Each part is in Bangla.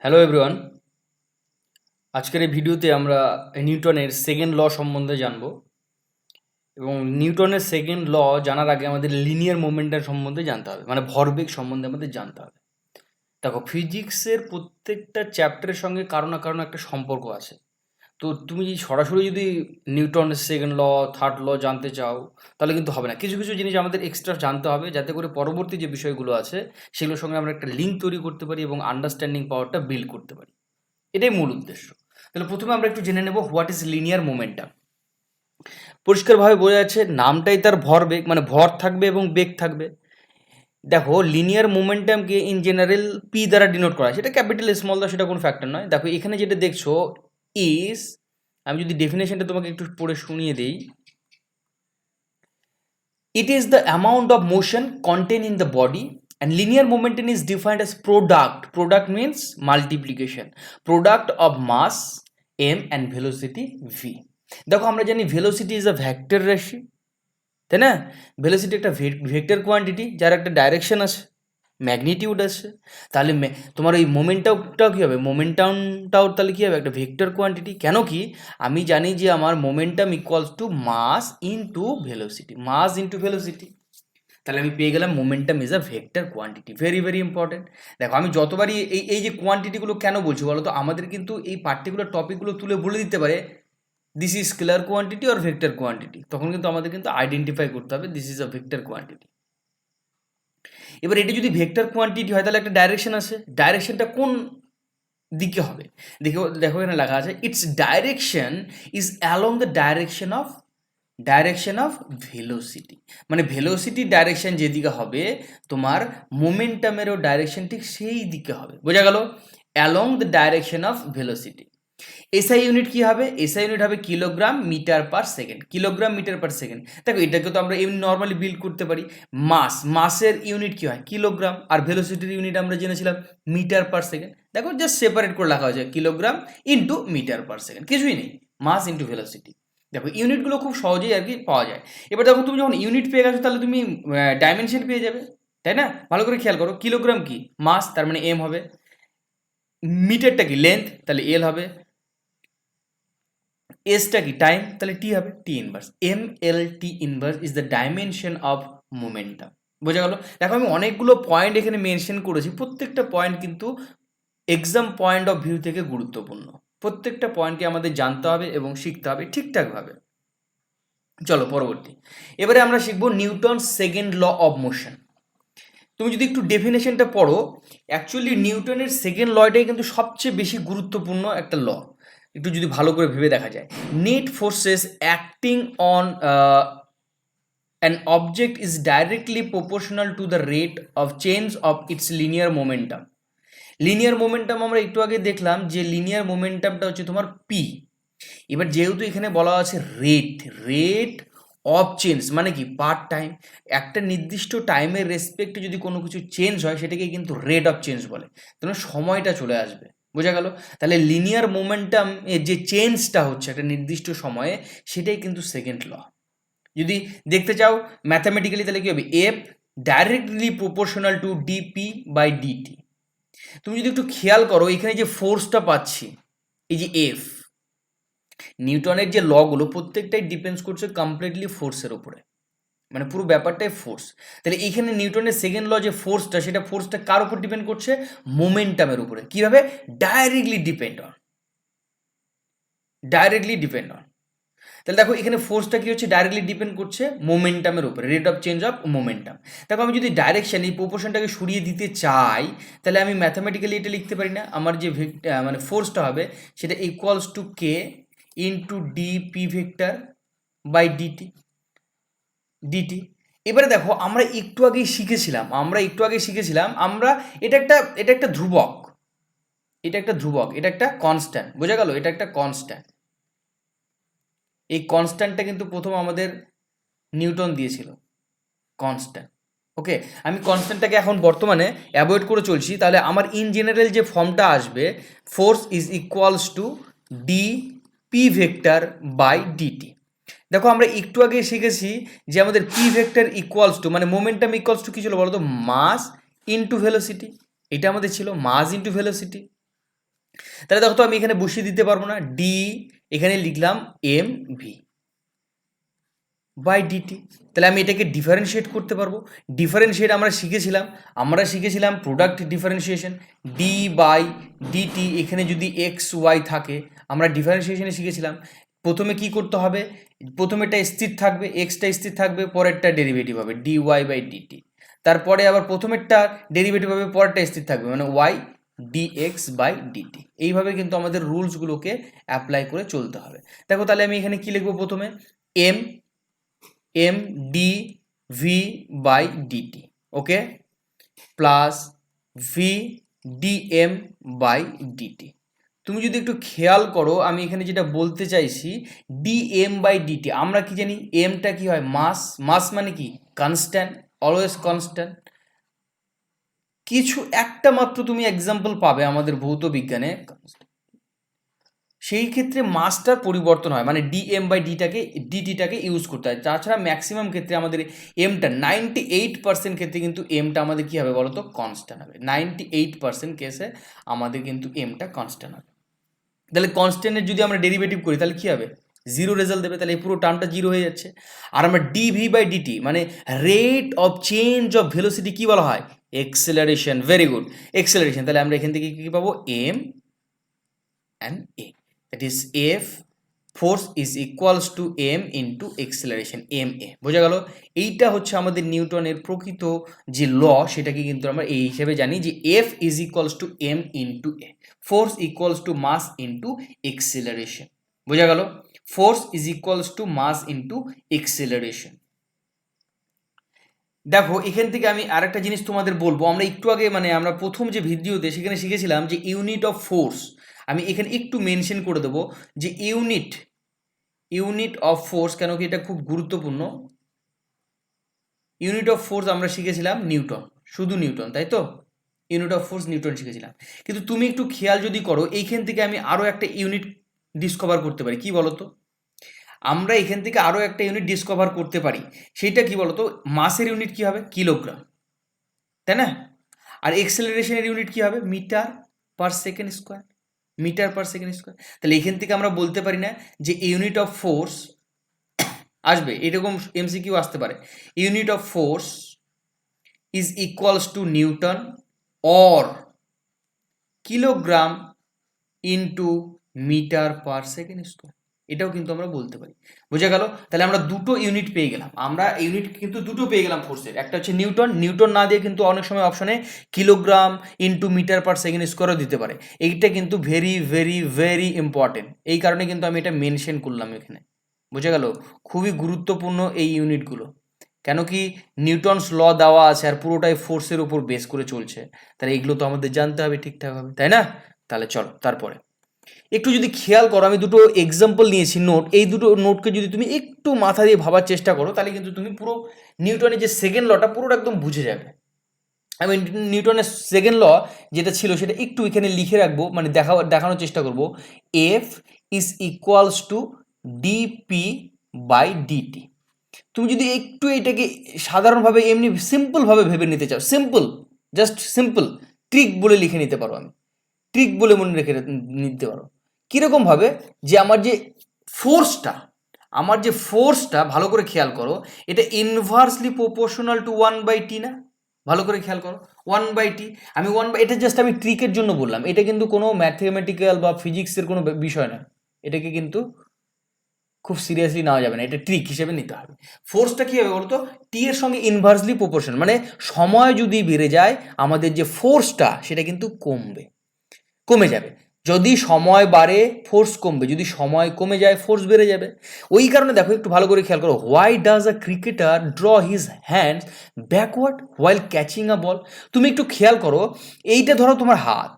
হ্যালো এভরিওয়ান, আজকের এই ভিডিওতে আমরা নিউটনের সেকেন্ড ল সম্বন্ধে জানব। এবং নিউটনের সেকেন্ড ল জানার আগে আমাদের লিনিয়ার মোমেন্টাম সম্বন্ধে জানতে হবে, মানে ভরবেগ সম্বন্ধে আমাদের জানতে হবে। দেখো, ফিজিক্সের প্রত্যেকটা চ্যাপ্টারের সঙ্গে কারো না কারো একটা সম্পর্ক আছে। তো তুমি সরাসরি যদি নিউটনের সেকেন্ড ল, থার্ড ল জানতে চাও, তাহলে কিন্তু হবে না। কিছু কিছু জিনিস আমাদের এক্সট্রা জানতে হবে, যাতে করে পরবর্তী যে বিষয়গুলো আছে সেগুলোর সঙ্গে আমরা একটা লিঙ্ক তৈরি করতে পারি এবং আন্ডারস্ট্যান্ডিং পাওয়ারটা বিল্ড করতে পারি। এটাই মূল উদ্দেশ্য। তাহলে প্রথমে আমরা একটু জেনে নেব হোয়াট ইজ লিনিয়ার মোমেন্টাম। পরিষ্কারভাবে বোঝা যাচ্ছে, নামটাই তার ভরবেগ, মানে ভর থাকবে এবং বেগ থাকবে। দেখো, লিনিয়ার মোমেন্টামকে ইন জেনারেল পি দ্বারা ডিনোট করা হয়, সেটা ক্যাপিটাল স্মল দ্বারা, সেটা কোনো ফ্যাক্টর নয়। দেখো এখানে যেটা দেখছো ইজ, আমি যদি ডেফিনেশনটা তোমাকে একটু পড়ে শুনিয়ে দিই, it is the amount of motion contained in the body, and linear momentum is defined as product means multiplication, product of mass m and velocity v. দেখো আমরা জানি ভেলোসিটি ইজ আ ভেক্টর রাশি, তাই না? ভেলোসিটি একটা ভেক্টর কোয়ান্টিটি, যার একটা ডাইরেকশন আছে, ম্যাগনিটিউড আছে। তাহলে তোমার এই মোমেন্টামটাও কী হবে? মোমেন্টামটাও তাহলে কী হবে? একটা ভেক্টর কোয়ান্টিটি। কেন কি? আমি জানি যে আমার momentum equals to mass into velocity, mass into velocity. তাহলে আমি পেয়ে গেলাম momentum is a vector quantity. Very very important. দেখো, আমি যতবারই এই এই যে কোয়ান্টিটিগুলো কেন বলছি বলো তো, আমাদের কিন্তু এই পার্টিকুলার টপিকগুলো তুলে বলে দিতে পারে this is scalar quantity or vector quantity. তখন কিন্তু আমাদের কিন্তু আইডেন্টিফাই করতে হবে this is a vector quantity. এবার এটা যদি ভেক্টর কোয়ান্টিটি হয়, তাহলে একটা ডাইরেকশন আছে। ডাইরেকশনটা কোন দিকে হবে? দেখো দেখো, এখানে লেখা আছে it's direction is along the direction of velocity. মানে ভেলোসিটির ডাইরেকশন যেদিকে হবে, তোমার মোমেন্টামেরও ডাইরেকশন ঠিক সেই দিকে হবে। বোঝা গেল? Along the direction of velocity. SI unit কি হবে? এসআই ইউনিট হবে kilogram metre per second. Kilogram metre per second. দেখো, এটাকে তো আমরা এমনি নর্মালি বিল্ড করতে পারি। মাসের ইউনিট কি হয়? কিলোগ্রাম। আর ভেলোসিটির ইউনিট আমরা জেনেছিলাম মিটার পার সেকেন্ড। দেখো, জাস্ট সেপারেট করে লেখা হয়েছে kilogram into metre per second, কিছুই নেই, মাস ইন্টু ভেলোসিটি। দেখো, ইউনিটগুলো খুব সহজেই আর কি পাওয়া যায়। এবার দেখো, তুমি যখন ইউনিট পেয়ে গেছো, তাহলে তুমি ডাইমেনশন পেয়ে যাবে, তাই না? ভালো করে খেয়াল করো, কিলোগ্রাম কি? মাস, তার মানে এম হবে। মিটারটা কি? লেন্থ, তাহলে এল হবে। এসটা কি? টাইম, তাহলে টি হবে, T inverse. M L T inverse is the dimension of momentum. বোঝা গেল? দেখো, আমি অনেকগুলো পয়েন্ট এখানে মেনশন করেছি, প্রত্যেকটা পয়েন্ট কিন্তু এক্সাম পয়েন্ট অফ ভিউ থেকে গুরুত্বপূর্ণ। প্রত্যেকটা পয়েন্টকে আমাদের জানতে হবে এবং শিখতে হবে ঠিকঠাকভাবে। চলো পরবর্তী, এবারে আমরা শিখবো Newton second law of motion. তুমি যদি একটু ডেফিনেশনটা পড়ো, অ্যাকচুয়ালি নিউটনের সেকেন্ড লটাই কিন্তু সবচেয়ে বেশি গুরুত্বপূর্ণ একটা ল। একটু যদি ভালো করে ভেবে দেখা যায়, net forces acting on an object is directly proportional to the rate of change of its linear momentum. Linear momentum আমরা একটু আগে দেখলাম যে লিনিয়ার মোমেন্টামটা হচ্ছে তোমার পি। এবার যেহেতু এখানে বলা আছে রেট অফ চেঞ্জ, মানে কি? পার টাইম। একটা নির্দিষ্ট টাইমের রেসপেক্টে যদি কোনো কিছু চেঞ্জ হয়, সেটাকে কিন্তু রেট অফ চেঞ্জ বলে। তাহলে সময়টা চলে আসবে। বোঝা গেল? তাহলে লিনিয়ার মোমেন্টাম এর যে চেঞ্জটা হচ্ছে একটা নির্দিষ্ট সময়ে, সেটাই কিন্তু সেকেন্ড ল। যদি দেখতে চাও ম্যাথামেটিক্যালি, তাহলে কি হবে? F directly proportional to DP by DT. তুমি যদি একটু খেয়াল করো, এখানে যে ফোর্সটা পাচ্ছি, এই যে এফ, নিউটনের যে লগুলো প্রত্যেকটাই ডিপেন্ডস করছে কমপ্লিটলি ফোর্সের উপরে, মানে পুরো ব্যাপারটাই ফোর্স। তাহলে এইখানে নিউটনের সেকেন্ড ল যে ফোর্সটা কার উপর ডিপেন্ড করছে? মোমেন্টামের উপরে। কিভাবে? Directly depend on. তাহলে দেখো, এখানে ফোর্সটা কি হচ্ছে? ডাইরেক্টলি ডিপেন্ড করছে মোমেন্টামের উপরে, rate of change of momentum. দেখো, আমি যদি ডাইরেকশন এই প্রপোর্শনটাকে সরিয়ে দিতে চাই, তাহলে আমি ম্যাথামেটিক্যালি এটা লিখতে পারি না? আমার যে মানে ফোর্সটা হবে, সেটা equals to K into DP vector by DT. এবারে দেখো, আমরা একটু আগেই শিখেছিলাম আমরা এটা একটা ধ্রুবক, এটা একটা কনস্ট্যান্ট। বোঝা গেল? এটা একটা কনস্ট্যান্ট। এই কনস্ট্যান্টটা কিন্তু প্রথম আমাদের নিউটন দিয়েছিল, কনস্ট্যান্ট। ওকে, আমি কনস্ট্যান্টটাকে এখন বর্তমানে অ্যাভয়েড করে চলছি। তাহলে আমার ইন জেনারেল যে ফর্মটা আসবে, force is equals to D P vector by DT. দেখো, আমরা একটু আগে শিখেছি যে আমাদের পি ভেক্টর ইকুয়ালস টু, মানে মোমেন্টাম ইকুয়ালস টু কী ছিল বলো তো? Mass into velocity. এটা আমাদের ছিল মাস ইন্টু ভেলোসিটি। তাহলে দেখো তো আমি এখানে বসিয়ে দিতে পারবো না, ডি এখানে লিখলাম এম ভি বাই ডিটি। তাহলে আমি এটাকে ডিফারেন্সিয়েট করতে পারবো। ডিফারেন্সিয়েট আমরা শিখেছিলাম product differentiation, D by DT. এখানে যদি এক্স ওয়াই থাকে, আমরা ডিফারেন্সিয়েশনে শিখেছিলাম প্রথমে কি করতে হবে, প্রথমেটা স্থির থাকবে, এক্সটা স্থির থাকবে, পরেরটা ডেরিভেটিভ হবে ডি ওয়াই বাই ডিটি। তারপরে আবার প্রথমেরটা ডেরিভেটিভ হবে, পরেরটা স্থির থাকবে, মানে ওয়াই ডিএক্স বাই ডিটি। এইভাবে কিন্তু আমাদের রুলসগুলোকে অ্যাপ্লাই করে চলতে হবে। দেখো তাহলে আমি এখানে কি লিখবো, প্রথমে M M D V by DT, okay, plus V D M by DT. তুমি যদি একটু খেয়াল করো, আমি এখানে যেটা বলতে চাইছি, ডি এম বাই ডিটি, আমরা কি জানি এমটা কি হয়, মাস। মাস মানে কি, কনস্ট্যান্ট, অলওয়েজ কনস্ট্যান্ট। কিছু একটা মাত্র তুমি এক্সাম্পল পাবে আমাদের ভৌত বিজ্ঞানে, সেই ক্ষেত্রে মাসটার পরিবর্তন হয়, মানে ডিএম বাই ডিটিটাকে ইউজ করতে হয়। তাছাড়া ম্যাক্সিমাম ক্ষেত্রে আমাদের এমটা 98% ক্ষেত্রে কিন্তু এমটা আমাদের কী হবে বলো তো, কনস্ট্যান্ট হবে। 98% কেসে আমাদের কিন্তু এমটা কনস্ট্যান্ট হবে। তাহলে কনস্ট্যান্টের যদি আমরা ডেরিভেটিভ করি তাহলে কী হবে, জিরো রেজাল্ট দেবে। তাহলে এই পুরো টার্মটা জিরো হয়ে যাচ্ছে। আর আমরা ডিভি বাই ডিটি মানে rate of change of velocity কী বলা হয়, এক্সেলারেশন। Very good, acceleration. তাহলে আমরা এখান থেকে কী পাবো, M and A, that is F force is equals to m into acceleration ma। বোঝা গেল? এইটা হচ্ছে আমাদের নিউটনের প্রকৃত যে ল, সেটাকে কিন্তু আমরা এই হিসেবে জানি যে F is equals to m into a, force equals to mass into acceleration। বোঝা গেল? force is equals to mass into acceleration। দেখো এখান থেকে আমি আরেকটা জিনিস তোমাদের বলবো, আমরা একটু আগে মানে আমরা প্রথম যে ভিডিওতে সেখানে শিখেছিলাম যে ইউনিট অফ ফোর্স। আমি এখানে একটু মেনশন করে দেবো যে ইউনিট অফ ফোর্স, কেন কি এটা খুব গুরুত্বপূর্ণ। ইউনিট অফ ফোর্স আমরা শিখেছিলাম নিউটন, শুধু নিউটন, তাই তো? ইউনিট অফ ফোর্স নিউটন শিখেছিলাম। কিন্তু তুমি একটু খেয়াল যদি করো, এইখান থেকে আমি আরও একটা ইউনিট ডিসকভার করতে পারি। কি বলো তো, আমরা এখান থেকে আরও একটা ইউনিট ডিসকভার করতে পারি। সেইটা কি বলতো, মাসের ইউনিট কি হবে, কিলোগ্রাম, তাই না? আর এক্সেলারেশনের ইউনিট কি হবে, metre per second square, metre per second square. তাহলে এখান থেকে আমরা বলতে পারি না যে ইউনিট অফ ফোর্স আসবে, এরকম এমসিকিউ আসতে পারে, unit of force is equals to newton or kilogram into metre per second square. এটাও কিন্তু আমরা বলতে পারি। বোঝা গেল? তাহলে আমরা দুটো ইউনিট পেয়ে গেলাম, আমরা ইউনিট কিন্তু দুটো পেয়ে গেলাম ফোর্সের। একটা হচ্ছে নিউটন না দিয়ে কিন্তু অনেক সময় অপশনে kilogram into metre per second স্কোয়ারও দিতে পারে। এইটা কিন্তু ভেরি ভেরি ভেরি ইম্পর্টেন্ট, এই কারণে কিন্তু আমি এটা মেনশন করলাম এখানে। বোঝা গেল? খুবই গুরুত্বপূর্ণ এই ইউনিটগুলো, কেন কি নিউটনস ল দেওয়া আছে আর পুরোটাই ফোর্সের উপর বেস করে চলছে। তাহলে এগুলো তো আমাদের জানতে হবে ঠিকঠাকভাবে, তাই না? তাহলে চলো তারপরে একটু যদি খেয়াল করো, আমি দুটো এক্সাম্পল নিয়েছি নোট, এই দুটো নোটকে যদি তুমি একটু মাথা দিয়ে ভাবার চেষ্টা করো, তাহলে কিন্তু তুমি পুরো নিউটনের যে সেকেন্ড লটা পুরোটা একদম বুঝে যাবে। আমি নিউটনের সেকেন্ড ল যেটা ছিল সেটা একটু এখানে লিখে রাখবো, মানে দেখানোর চেষ্টা করব। F is equals to DP by DT. তুমি যদি একটু এটাকে সাধারণভাবে এমনি সিম্পলভাবে ভেবে নিতে চাও, জাস্ট সিম্পল ট্রিক বলে লিখে নিতে পারো, আমি ট্রিক বলে মনে রেখে নিতে পারো। কীরকমভাবে, যে আমার যে ফোর্সটা ভালো করে খেয়াল করো, এটা ইনভার্সলি প্রপোর্শনাল টু 1/t না? ভালো করে খেয়াল করো, 1/t। আমি এটা জাস্ট আমি ট্রিকের জন্য বললাম, এটা কিন্তু কোনো ম্যাথমেটিক্যাল বা ফিজিক্সের কোনো বিষয় না, এটাকে কিন্তু খুব সিরিয়াসলি নেওয়া যাবে না, এটা ট্রিক হিসেবে নিতে হবে। ফোর্সটা কী হবে বলতো, টি এর সঙ্গে ইনভার্সলি প্রপোর্শন, মানে সময় যদি বেড়ে যায় আমাদের যে ফোর্সটা সেটা কিন্তু কমে যাবে। যদি সময় বাড়ে ফোর্স কমবে, যদি সময় কমে যায় ফোর্স বেড়ে যাবে। ওই কারণে দেখো একটু ভালো করে খেয়াল করো, why does a cricketer draw his hands backward while catching a ball. তুমি একটু খেয়াল করো, এইটা ধরো তোমার হাত,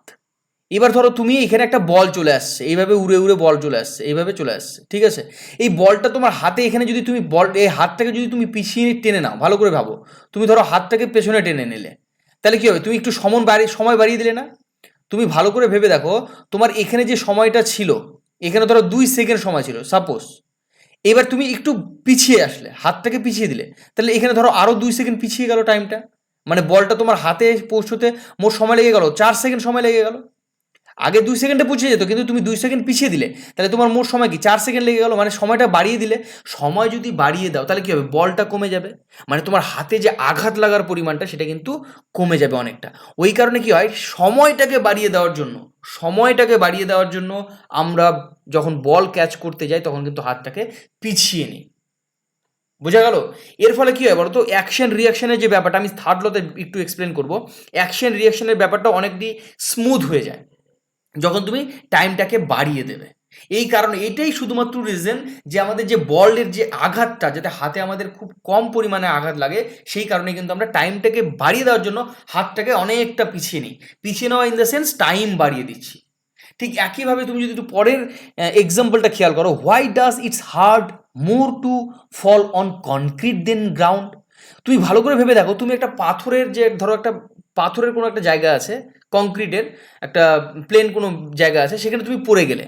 এবার ধরো তুমি এখানে একটা বল চলে আসছে, এইভাবে উড়ে উড়ে বল চলে আসছে, এইভাবে চলে আসছে, ঠিক আছে? এই বলটা তোমার হাতে, এখানে যদি তুমি এই হাতটাকে যদি তুমি পিছিয়ে টেনে নাও, ভালো করে ভাবো, তুমি ধরো হাতটাকে পেছনে টেনে নিলে, তাহলে কি হবে, তুমি একটু সময় বাড়িয়ে দিলে না? তুমি ভালো করে ভেবে দেখো, তোমার এখানে যে সময়টা ছিল, এখানে ধরো 2 সেকেন্ড সময় ছিল সাপোজ, এবার তুমি একটু পিছিয়ে আসলে, হাতটাকে পিছিয়ে দিলে, তাহলে এখানে ধরো আরও 2 সেকেন্ড পিছিয়ে গেল টাইমটা, মানে বলটা তোমার হাতে পৌঁছতে মোট সময় লেগে গেল 4 সেকেন্ড সময় লেগে গেল। আগে 2 সেকেন্ডে পৌঁছে যেত, কিন্তু তুমি 2 সেকেন্ড পিছিয়ে দিলে, তাহলে তোমার মোট সময় কি 4 সেকেন্ড লেগে গেল, মানে সময়টা বাড়িয়ে দিলে। সময় যদি বাড়িয়ে দাও তাহলে কী হবে, বলটা কমে যাবে, মানে তোমার হাতে যে আঘাত লাগার পরিমাণটা সেটা কিন্তু কমে যাবে অনেকটা। ওই কারণে কি হয়, সময়টাকে বাড়িয়ে দেওয়ার জন্য আমরা যখন বল ক্যাচ করতে যাই তখন কিন্তু হাতটাকে পিছিয়ে নিই। বোঝা গেল? এর ফলে কি হয় বলো তো, অ্যাকশন রিয়াকশনের যে ব্যাপারটা, আমি থার্ড লতে একটু এক্সপ্লেন করবো। অ্যাকশন রিয়াকশনের ব্যাপারটা অনেকটি স্মুথ হয়ে যায় যখন তুমি টাইমটাকে বাড়িয়ে দেবে। এই কারণে এটাই শুধুমাত্র রিজন যে আমাদের যে বলের যে আঘাতটা, যাতে হাতে আমাদের খুব কম পরিমাণে আঘাত লাগে, সেই কারণে কিন্তু আমরা টাইমটাকে বাড়িয়ে দেওয়ার জন্য হাতটাকে অনেকটা পিছিয়ে নিই। পিছিয়ে নেওয়া ইন দ্য সেন্স টাইম বাড়িয়ে দিচ্ছি। ঠিক একইভাবে তুমি যদি একটু পরের এক্সাম্পলটা খেয়াল করো, why does its hard more to fall on concrete than ground. তুমি ভালো করে ভেবে দেখো, তুমি একটা পাথরের যে ধরো একটা পাথরের কোনো একটা জায়গা আছে, কংক্রিটের একটা প্লেন কোনো জায়গা আছে, সেখানে তুমি পড়ে গেলে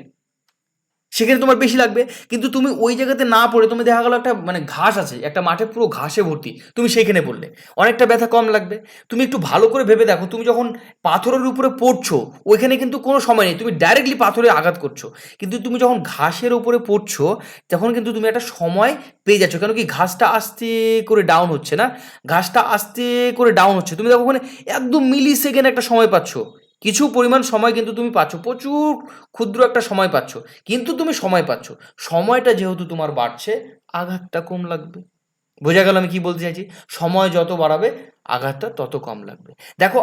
সেখানে তোমার বেশি লাগবে। কিন্তু তুমি ওই জায়গাতে না পড়ে, তুমি দেখা গেলো একটা মানে ঘাস আছে, একটা মাঠে পুরো ঘাসে ভর্তি, তুমি সেইখানে পড়লে অনেকটা ব্যথা কম লাগবে। তুমি একটু ভালো করে ভেবে দেখো, তুমি যখন পাথরের উপরে পড়ছো ওইখানে কিন্তু কোনো সময় নেই, তুমি ডাইরেক্টলি পাথরে আঘাত করছো। কিন্তু তুমি যখন ঘাসের উপরে পড়ছো তখন কিন্তু তুমি একটা সময় পেয়ে যাচ্ছ, কেন কি ঘাসটা আস্তে করে ডাউন হচ্ছে না, ঘাসটা আস্তে করে ডাউন হচ্ছে, তুমি দেখো ওখানে একদম মিলি সেকেন্ড একটা সময় পাচ্ছ, কিছু পরিমাণ সময় কিন্তু তুমি পাচ্ছ, প্রচুর ক্ষুদ্র একটা সময় পাচ্ছ, কিন্তু তুমি সময় পাচ্ছ। সময়টা যেহেতু তোমার বাড়ছে, আঘাতটা কম লাগবে। বোঝা গেল আমি কি বলতে চাইছি? সময় যত বাড়াবে আঘাতটা তত কম লাগবে। দেখো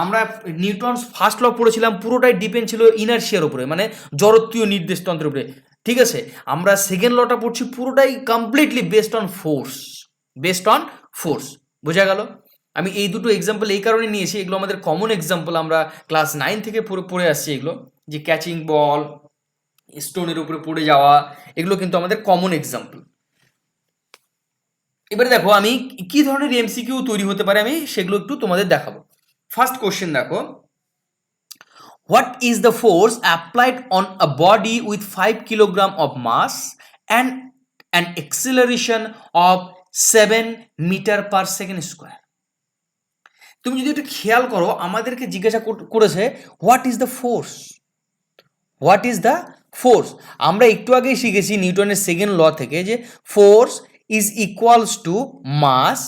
আমরা নিউটনস ফার্স্ট ল পড়েছিলাম, পুরোটাই ডিপেন্ড ছিল ইনার্শিয়ার উপরে, মানে জড়ত্বীয় নির্দেশতন্ত্রের উপরে। ঠিক আছে, আমরা সেকেন্ড লটা পড়ছি পুরোটাই কমপ্লিটলি বেসড অন ফোর্স। বোঝা গেল? আমি এই দুটো এক্সাম্পল এই কারণে নিয়েছি, এগুলো আমাদের কমন এক্সাম্পল, আমরা ক্লাস 9 থেকে পড়ে আসছি এগুলো, যে ক্যাচিং বল, স্টোনের উপরে পড়ে যাওয়া, এগুলো কিন্তু আমাদের কমন এক্সাম্পল। এবারে দেখো আমি কি ধরনের এমসিকিউ তৈরি হতে পারে, আমি সেগুলো একটু তোমাদের দেখাবো। ফার্স্ট কোশ্চেন দেখো, what is the force applied on a body with 5 kilogram of mass and an acceleration of 7 metre per second square. তুমি যদি একটু খেয়াল করো, আমাদেরকে জিজ্ঞাসা করেছে হোয়াট ইজ দ্য ফোর্স। আমরা একটু আগেই শিখেছি নিউটনের সেকেন্ড ল থেকে যে force is equals to mass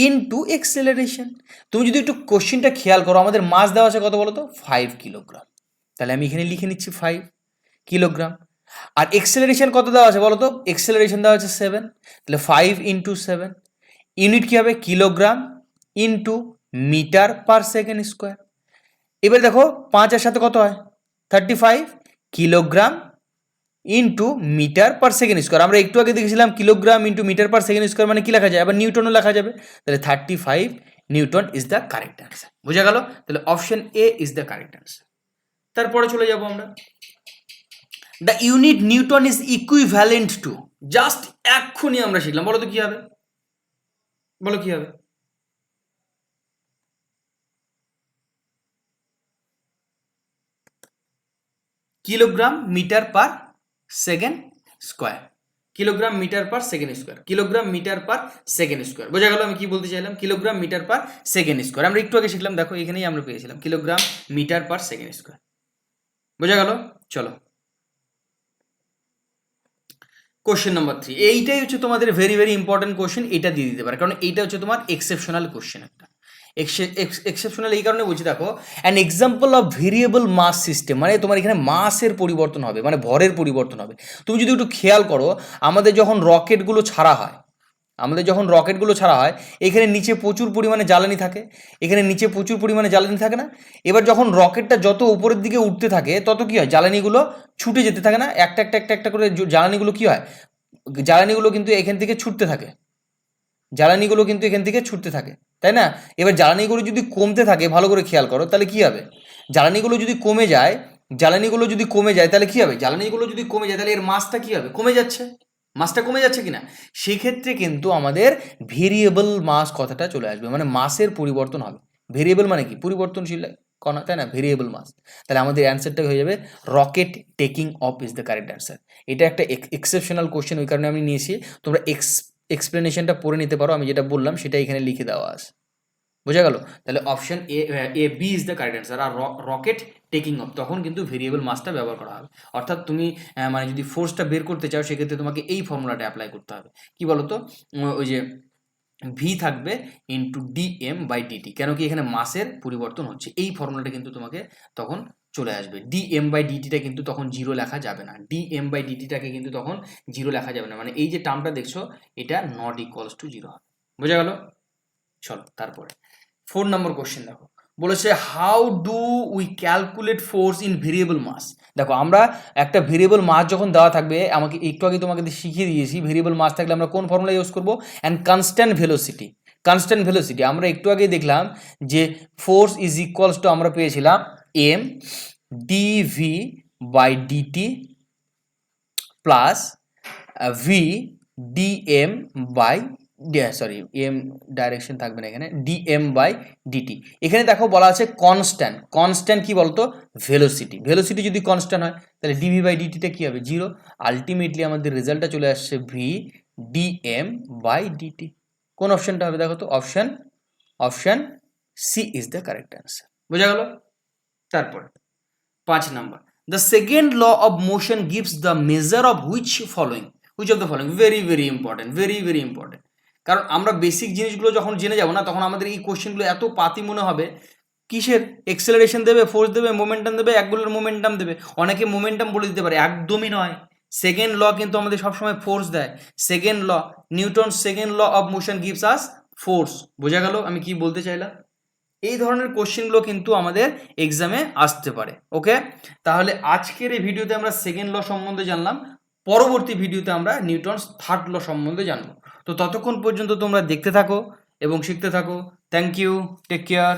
into acceleration. তুমি যদি একটু কোশ্চেনটা খেয়াল করো, আমাদের মাস দেওয়া আছে কত বলো তো, 5 কিলোগ্রাম, তাহলে আমি এখানে লিখে নিচ্ছি 5 কিলোগ্রাম। আর এক্সেলারেশন কত দেওয়া আছে বলো তো, এক্সেলারেশন দেওয়া আছে 7, তাহলে 5 ইন্টু 7, ইউনিট কী হবে, kilogram into metre per second square. এবার দেখো 5 এর সাথে কত হয়, 35 kilogram into metre per second square. আমরা একটু আগে দেখেছিলাম kilogram into metre per second square মানে কি লেখা যায়, আবার নিউটনও লেখা যাবে, তাহলে 35 Newton is the correct answer. বোঝা গেল? তাহলে option A is the correct answer. তারপরে চলে যাব আমরা, the unit Newton is equivalent to, just এক্ষুনি আমরা শিখলাম, বলো তো কি হবে, বলো কি হবে, kilogram metre per second square, kilogram metre per second square, kilogram metre per second square. বোঝা গেল আমি কি বলতে চাইলাম, kilogram metre per second square. আমরা একটু আগে শিখলাম, দেখো এখানেই আমরা পেয়েছিলাম kilogram metre per second square. বোঝা গেল? চলো কোশ্চেন নাম্বার 3, এইটাই হচ্ছে তোমাদের ভেরি ভেরি ইম্পর্টেন্ট কোশ্চেন, এটা দিয়ে দিতে পারে, কারণ এইটা হচ্ছে তোমার এক্সেপশনাল কোশ্চেন একটা। এক্সেপশনাল এই কারণে বলছি, দেখো an example of variable mass system, মানে তোমার এখানে মাসের পরিবর্তন হবে, মানে ভরের পরিবর্তন হবে। তুমি যদি একটু খেয়াল করো, আমাদের যখন রকেটগুলো ছাড়া হয়, এখানে নিচে প্রচুর পরিমাণে জ্বালানি থাকে, এখানে নিচে প্রচুর পরিমাণে জ্বালানি থাকে না। এবার যখন রকেটটা যত উপরের দিকে উঠতে থাকে তত কী হয়, জ্বালানিগুলো ছুটে যেতে থাকে না, একটা একটা একটা একটা করে জ্বালানিগুলো কী হয়, জ্বালানিগুলো কিন্তু এখান থেকে ছুটতে থাকে, তাই না? এবার জ্বালানিগুলো যদি কমতে থাকে, ভালো করে খেয়াল করো, তাহলে কী হবে, জ্বালানিগুলো যদি কমে যায় তাহলে কী হবে, তাহলে এর মাসটা কী হবে, মাসটা কমে যাচ্ছে কিনা, সেক্ষেত্রে কিন্তু আমাদের ভেরিয়েবল মাস কথাটা চলে আসবে, মানে মাসের পরিবর্তন হবে। ভেরিয়েবল মানে কি, পরিবর্তনশীল কণা, তাই না, ভেরিয়েবল মাস। তাহলে আমাদের অ্যান্সারটা হয়ে যাবে rocket taking of is the correct answer. এটা একটা এক্সেপশনাল কোশ্চেন, ওই কারণে আমি নিয়েছি। তোমরা এক্সপ্লেনেশনটা পড়ে নিতে পারো, আমি যেটা বললাম সেটা এখানে লিখে দেওয়া আছে। বোঝা গেল? তাহলে option A B is the correct answer. আর রকেট টেকিং অফ তখন কিন্তু ভেরিয়েবল মাসটা ব্যবহার করা হবে। অর্থাৎ তুমি মানে যদি ফোর্সটা বের করতে চাও সেক্ষেত্রে তোমাকে এই ফর্মুলাটা অ্যাপ্লাই করতে হবে। কি বলো তো? ওই যে ভি থাকবে ইন্টু ডিএম বাই ডিটি, কেন কি এখানে মাসের পরিবর্তন হচ্ছে, এই ফর্মুলাটা কিন্তু তোমাকে তখন চলে আসবে। ডিএম বাই ডিটিটা কিন্তু তখন জিরো লেখা যাবে না, ডিএম বাই ডিটিটাকে কিন্তু তখন জিরো লেখা যাবে না, মানে এই যে টার্মটা দেখছো এটা নট ইকুয়ালস টু জিরো হবে। বোঝা গেল? চলো তারপরে 4 নম্বর কোশ্চেন দেখো, বলেছে how do we calculate force in variable mass. দেখো আমরা একটা ভেরিয়েবল মাস যখন দেওয়া থাকবে, আমাকে একটু আগে তোমাকে শিখিয়ে দিয়েছি ভেরিয়েবল মাস থাকলে আমরা কোন ফর্মুলা ইউজ করবো, and constant velocity. Constant velocity আমরা একটু আগে দেখলাম যে ফোর্স ইজ ইকুয়ালস টু আমরা পেয়েছিলাম M DV by DT plus V DM by sorry M direction থাকবে না এখানে, ডিএম বাই ডিটি। এখানে দেখো বলা আছে কনস্ট্যান্ট, কনস্ট্যান্ট কি বলতো, ভেলোসিটি। ভেলোসিটি যদি কনস্ট্যান্ট হয় তাহলে ডিভি বাই ডিটিটা কি হবে, জিরো। আলটিমেটলি আমাদের রেজাল্টটা চলে আসছে ভি ডিএম বাই ডিটি। কোন অপশনটা হবে দেখো তো, option C is the correct answer. বোঝা গেল? তারপর 5 number, the second law of motion gives the measure of which of the following. Very very important, very very important. কারণ আমরা বেসিক জিনিসগুলো যখন জেনে যাবো না তখন আমাদের এই কোশ্চেনগুলো এত পাতি মনে হবে। কিসের এক্সেলারেশন দেবে, ফোর্স দেবে, মোমেন্টাম দেবে, একগুলোর মোমেন্টাম দেবে। অনেকে মোমেন্টাম বলে দিতে পারে, একদমই নয়। সেকেন্ড ল কিন্তু আমাদের সবসময় ফোর্স দেয়। Second law, Newton second law of motion gives us force. বোঝা গেল আমি কি বলতে চাইলাম? এই ধরনের কোশ্চেনগুলো কিন্তু আমাদের এক্সামে আসতে পারে। ওকে, তাহলে আজকের এই ভিডিওতে আমরা সেকেন্ড ল সম্বন্ধে জানলাম, পরবর্তী ভিডিওতে আমরা নিউটনস থার্ড ল সম্বন্ধে জানবো। তো ততক্ষণ পর্যন্ত তোমরা দেখতে থাকো এবং শিখতে থাকো। Thank you, take care.